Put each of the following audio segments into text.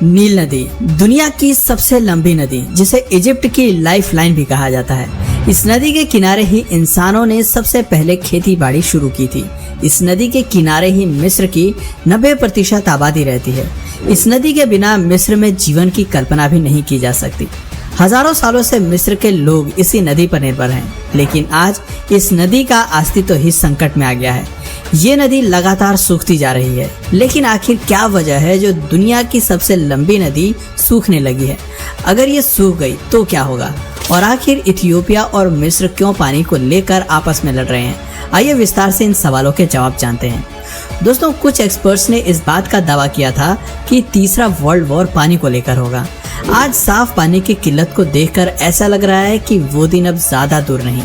नील नदी दुनिया की सबसे लंबी नदी, जिसे इजिप्ट की लाइफलाइन भी कहा जाता है। इस नदी के किनारे ही इंसानों ने सबसे पहले खेती बाड़ी शुरू की थी। इस नदी के किनारे ही मिस्र की 90% आबादी रहती है। इस नदी के बिना मिस्र में जीवन की कल्पना भी नहीं की जा सकती। हजारों सालों से मिस्र के लोग इसी नदी पर निर्भर हैं, लेकिन आज इस नदी का अस्तित्व ही संकट में आ गया है। ये नदी लगातार सूखती जा रही है, लेकिन आखिर क्या वजह है जो दुनिया की सबसे लंबी नदी सूखने लगी है? अगर ये सूख गई तो क्या होगा? और आखिर इथियोपिया और मिस्र क्यों पानी को लेकर आपस में लड़ रहे हैं? आइए विस्तार से इन सवालों के जवाब जानते हैं। दोस्तों, कुछ एक्सपर्ट्स ने इस बात का दावा किया था कि तीसरा वर्ल्ड वॉर पानी को लेकर होगा। आज साफ पानी की किल्लत को देखकर ऐसा लग रहा है कि वो दिन अब ज्यादा दूर नहीं।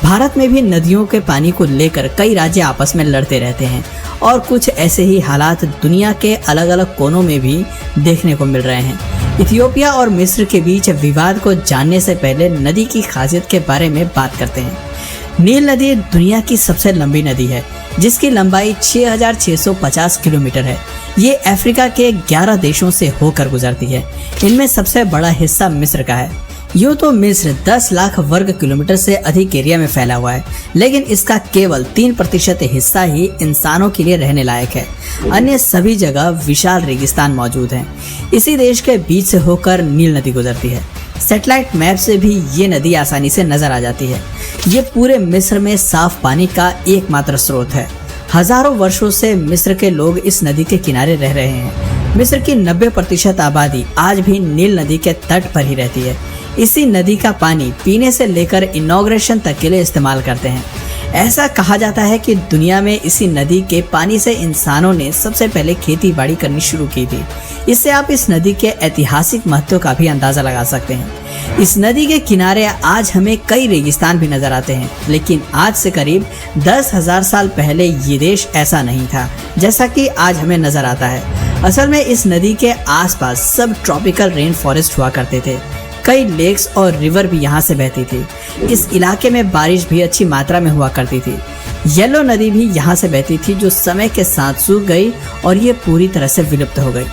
भारत में भी नदियों के पानी को लेकर कई राज्य आपस में लड़ते रहते हैं और कुछ ऐसे ही हालात दुनिया के अलग अलग कोनों में भी देखने को मिल रहे हैं। इथियोपिया और मिस्र के बीच विवाद को जानने से पहले नदी की खासियत के बारे में बात करते हैं। नील नदी दुनिया की सबसे लंबी नदी है, जिसकी लंबाई 6,650 किलोमीटर है। ये अफ्रीका के 11 देशों से होकर गुजरती है। इनमें सबसे बड़ा हिस्सा मिस्र का है। यूँ तो मिस्र 10 लाख वर्ग किलोमीटर से अधिक एरिया में फैला हुआ है, लेकिन इसका केवल 3% हिस्सा ही इंसानों के लिए रहने लायक है। अन्य सभी जगह विशाल रेगिस्तान मौजूद हैं। इसी देश के बीच से होकर नील नदी गुजरती है। सैटेलाइट मैप से भी ये नदी आसानी से नजर आ जाती है। ये पूरे मिस्र में साफ पानी का एकमात्र स्रोत है। हजारों वर्षों से मिस्र के लोग इस नदी के किनारे रह रहे हैं। मिस्र की 90% आबादी आज भी नील नदी के तट पर ही रहती है। इसी नदी का पानी पीने से लेकर इनॉग्रेशन तक के लिए इस्तेमाल करते हैं। ऐसा कहा जाता है कि दुनिया में इसी नदी के पानी से इंसानों ने सबसे पहले खेती बाड़ी करनी शुरू की थी। इससे आप इस नदी के ऐतिहासिक महत्व का भी अंदाजा लगा सकते हैं। इस नदी के किनारे आज हमें कई रेगिस्तान भी नजर आते हैं, लेकिन आज से करीब 10,000 साल पहले ये देश ऐसा नहीं था जैसा कि आज हमें नजर आता है। असल में इस नदी के आसपास सब ट्रॉपिकल रेन फॉरेस्ट हुआ करते थे। कई लेक्स और रिवर भी यहाँ से बहती थी। इस इलाके में बारिश भी अच्छी मात्रा में हुआ करती थी। येलो नदी भी यहाँ से बहती थी, जो समय के साथ सूख गई और ये पूरी तरह से विलुप्त हो गई।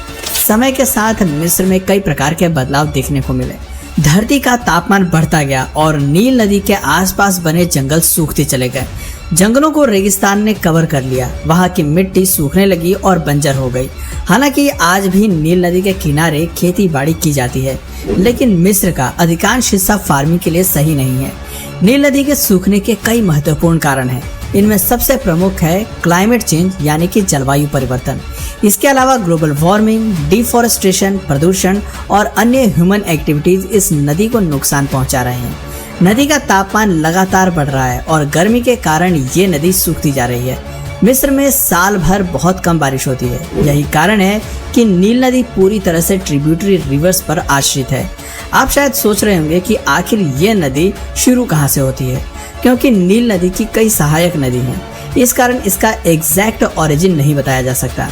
समय के साथ मिस्र में कई प्रकार के बदलाव देखने को मिले। धरती का तापमान बढ़ता गया और नील नदी के आसपास बने जंगल सूखते चले गए। जंगलों को रेगिस्तान ने कवर कर लिया। वहाँ की मिट्टी सूखने लगी और बंजर हो गई। हालांकि आज भी नील नदी के किनारे खेती बाड़ी की जाती है, लेकिन मिस्र का अधिकांश हिस्सा फार्मिंग के लिए सही नहीं है। नील नदी के सूखने के कई महत्वपूर्ण कारण हैं। इनमें सबसे प्रमुख है क्लाइमेट चेंज, यानी कि जलवायु परिवर्तन। इसके अलावा ग्लोबल वार्मिंग, डिफॉरेस्टेशन, प्रदूषण और अन्य ह्यूमन एक्टिविटीज इस नदी को नुकसान पहुंचा रहे हैं। नदी का तापमान लगातार बढ़ रहा है और गर्मी के कारण ये नदी सूखती जा रही है। मिस्र में साल भर बहुत कम बारिश होती है। यही कारण है कि नील नदी पूरी तरह से ट्रिब्यूटरी रिवर्स पर आश्रित है। आप शायद सोच रहे होंगे कि आखिर ये नदी शुरू कहाँ से होती है, क्योंकि नील नदी की कई सहायक नदी हैं। इस कारण इसका एग्जैक्ट ओरिजिन नहीं बताया जा सकता।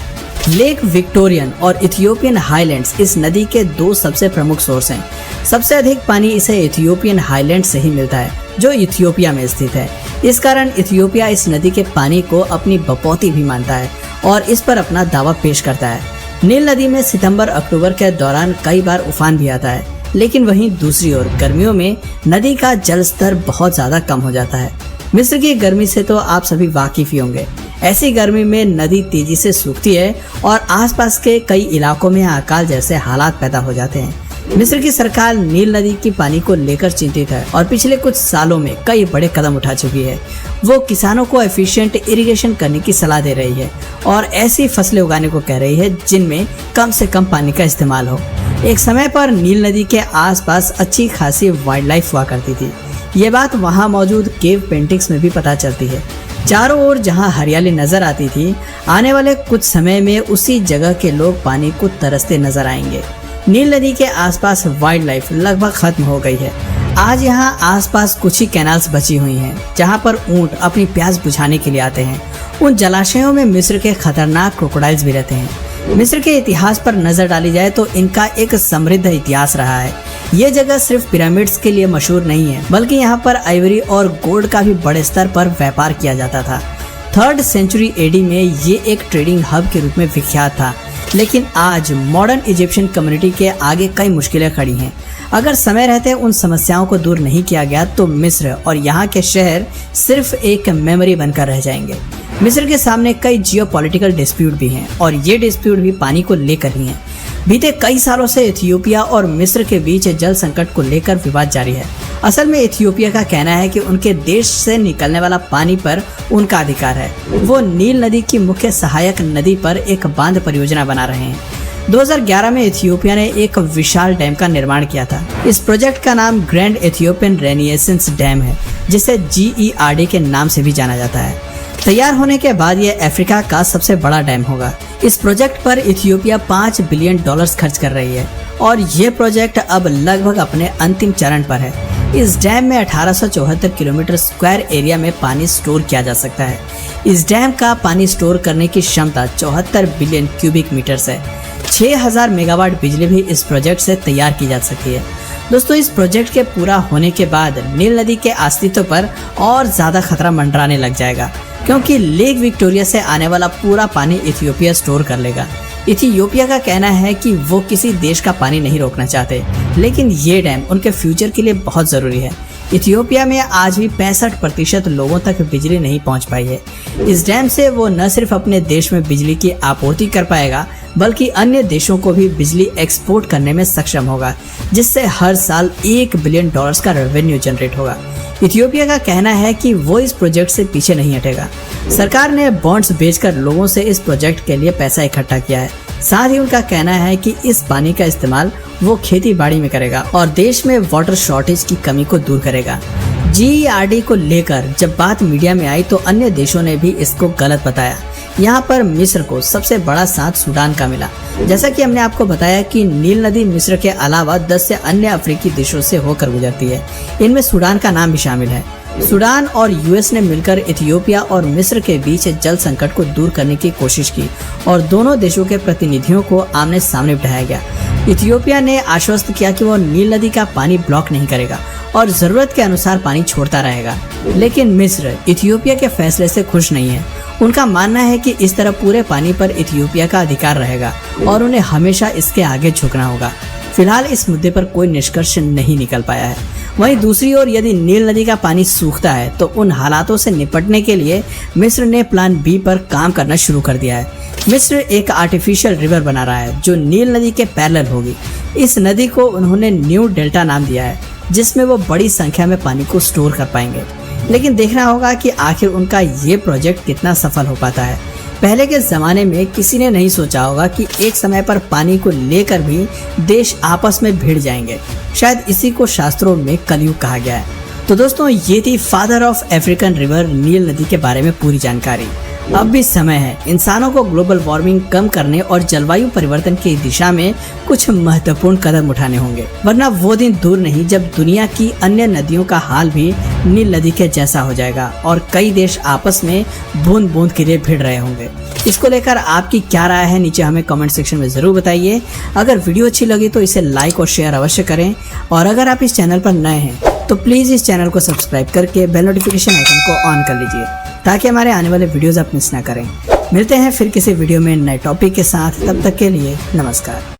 लेक विक्टोरियन और इथियोपियन हाईलैंड्स इस नदी के दो सबसे प्रमुख सोर्स हैं। सबसे अधिक पानी इसे इथियोपियन हाईलैंड से ही मिलता है, जो इथियोपिया में स्थित है। इस कारण इथियोपिया इस नदी के पानी को अपनी बपौती भी मानता है और इस पर अपना दावा पेश करता है। नील नदी में सितंबर-अक्टूबर के दौरान कई बार उफान भी आता है, लेकिन वहीं दूसरी ओर गर्मियों में नदी का जल स्तर बहुत ज्यादा कम हो जाता है। मिस्र की गर्मी से तो आप सभी वाकिफ ही होंगे। ऐसी गर्मी में नदी तेजी से सूखती है और आसपास के कई इलाकों में अकाल जैसे हालात पैदा हो जाते हैं। मिस्र की सरकार नील नदी की पानी को लेकर चिंतित है और पिछले कुछ सालों में कई बड़े कदम उठा चुकी है। वो किसानों को एफिशिएंट इरिगेशन करने की सलाह दे रही है और ऐसी फसलें उगाने को कह रही है जिनमें कम से कम पानी का इस्तेमाल हो। एक समय पर नील नदी के आसपास अच्छी खासी वाइल्ड लाइफ हुआ करती थी। ये बात वहाँ मौजूद केव पेंटिंग्स में भी पता चलती है। चारों ओर जहाँ हरियाली नजर आती थी, आने वाले कुछ समय में उसी जगह के लोग पानी को तरसते नजर आएंगे। नील नदी के आसपास वाइल्ड लाइफ लगभग खत्म हो गई है। आज यहाँ आसपास कुछ ही कैनाल्स बची हुई हैं, जहाँ पर ऊंट अपनी प्यास बुझाने के लिए आते हैं। उन जलाशयों में मिस्र के खतरनाक क्रोकोडाइल्स भी रहते हैं। मिस्र के इतिहास पर नजर डाली जाए तो इनका एक समृद्ध इतिहास रहा है। ये जगह सिर्फ पिरामिड्स के लिए मशहूर नहीं है, बल्कि यहाँ पर आइवरी और गोल्ड का भी बड़े स्तर पर व्यापार किया जाता था। 3rd सेंचुरी एडी में ये एक ट्रेडिंग हब के रूप में विख्यात था। लेकिन आज मॉडर्न इजिप्शियन कम्युनिटी के आगे कई मुश्किलें खड़ी हैं। अगर समय रहते उन समस्याओं को दूर नहीं किया गया तो मिस्र और यहाँ के शहर सिर्फ एक मेमोरी बनकर रह जाएंगे। मिस्र के सामने कई जियोपॉलिटिकल डिस्प्यूट भी हैं और ये डिस्प्यूट भी पानी को लेकर ही हैं। बीते कई सालों से इथियोपिया और मिस्र के बीच जल संकट को लेकर विवाद जारी है। असल में इथियोपिया का कहना है कि उनके देश से निकलने वाला पानी पर उनका अधिकार है। वो नील नदी की मुख्य सहायक नदी पर एक बांध परियोजना बना रहे हैं। 2011 में इथियोपिया ने एक विशाल डैम का निर्माण किया था। इस प्रोजेक्ट का नाम ग्रैंड इथियोपियन रेनिएसेंस डैम है, जिसे GERD के नाम से भी जाना जाता है। तैयार होने के बाद यह अफ्रीका का सबसे बड़ा डैम होगा। इस प्रोजेक्ट पर इथियोपिया $5 बिलियन खर्च कर रही है और ये प्रोजेक्ट अब लगभग अपने अंतिम चरण पर है। इस डैम में 1874 किलोमीटर स्क्वायर एरिया में पानी स्टोर किया जा सकता है। इस डैम का पानी स्टोर करने की क्षमता 74 बिलियन क्यूबिक मीटर्स है। 6000 मेगावाट बिजली भी इस प्रोजेक्ट से तैयार की जा सकती है। दोस्तों, इस प्रोजेक्ट के पूरा होने के बाद नील नदी के अस्तित्व पर और ज्यादा खतरा मंडराने लग जाएगा, क्योंकि लेक विक्टोरिया से आने वाला पूरा पानी इथियोपिया स्टोर कर लेगा। इथियोपिया का कहना है कि वो किसी देश का पानी नहीं रोकना चाहते, लेकिन ये डैम उनके फ्यूचर के लिए बहुत जरूरी है। इथियोपिया में आज भी 65% लोगों तक बिजली नहीं पहुंच पाई है। इस डैम से वो न सिर्फ अपने देश में बिजली की आपूर्ति कर पाएगा, बल्कि अन्य देशों को भी बिजली एक्सपोर्ट करने में सक्षम होगा, जिससे हर साल $1 बिलियन का रेवेन्यू जनरेट होगा। इथियोपिया का कहना है कि वो इस प्रोजेक्ट से पीछे नहीं हटेगा। सरकार ने बॉन्ड्स बेचकर लोगों से इस प्रोजेक्ट के लिए पैसा इकट्ठा किया है। साथ ही उनका कहना है कि इस पानी का इस्तेमाल वो खेती बाड़ी में करेगा और देश में वाटर शॉर्टेज की कमी को दूर करेगा। GERD को लेकर जब बात मीडिया में आई तो अन्य देशों ने भी इसको गलत बताया। यहाँ पर मिस्र को सबसे बड़ा साथ सूडान का मिला। जैसा कि हमने आपको बताया कि नील नदी मिस्र के अलावा 10 से अन्य अफ्रीकी देशों से होकर गुजरती है। इनमें सूडान का नाम भी शामिल है। सूडान और US ने मिलकर इथियोपिया और मिस्र के बीच जल संकट को दूर करने की कोशिश की और दोनों देशों के प्रतिनिधियों को आमने सामने बिठाया गया। इथियोपिया ने आश्वस्त किया कि वो नील नदी का पानी ब्लॉक नहीं करेगा और जरूरत के अनुसार पानी छोड़ता रहेगा, लेकिन मिस्र इथियोपिया के फैसले से खुश नहीं है। उनका मानना है कि इस तरह पूरे पानी पर इथियोपिया का अधिकार रहेगा और उन्हें हमेशा इसके आगे झुकना होगा। फिलहाल इस मुद्दे पर कोई निष्कर्ष नहीं निकल पाया है। वहीं दूसरी ओर यदि नील नदी का पानी सूखता है तो उन हालातों से निपटने के लिए मिस्र ने प्लान B पर काम करना शुरू कर दिया है। मिस्र एक आर्टिफिशियल रिवर बना रहा है जो नील नदी के पैरेलल होगी। इस नदी को उन्होंने न्यू डेल्टा नाम दिया है, जिसमें वो बड़ी संख्या में पानी को स्टोर कर पाएंगे। लेकिन देखना होगा कि आखिर उनका ये प्रोजेक्ट कितना सफल हो पाता है। पहले के जमाने में किसी ने नहीं सोचा होगा कि एक समय पर पानी को लेकर भी देश आपस में भिड़ जाएंगे। शायद इसी को शास्त्रों में कलयुग कहा गया है। तो दोस्तों, ये थी फादर ऑफ अफ्रीकन रिवर नील नदी के बारे में पूरी जानकारी। अब भी समय है इंसानों को ग्लोबल वार्मिंग कम करने और जलवायु परिवर्तन की दिशा में कुछ महत्वपूर्ण कदम उठाने होंगे, वरना वो दिन दूर नहीं जब दुनिया की अन्य नदियों का हाल भी नील नदी के जैसा हो जाएगा और कई देश आपस में बूंद बूंद के लिए भिड़ रहे होंगे। इसको लेकर आपकी क्या राय है, नीचे हमें कमेंट सेक्शन में जरूर बताइए। अगर वीडियो अच्छी लगी तो इसे लाइक और शेयर अवश्य करें और अगर आप इस चैनल पर नए हैं तो प्लीज इस चैनल को सब्सक्राइब करके बेल नोटिफिकेशन आइकन को ऑन कर लीजिए, ताकि हमारे आने वाले वीडियोस आप मिस ना करें। मिलते हैं फिर किसी वीडियो में नए टॉपिक के साथ, तब तक के लिए नमस्कार।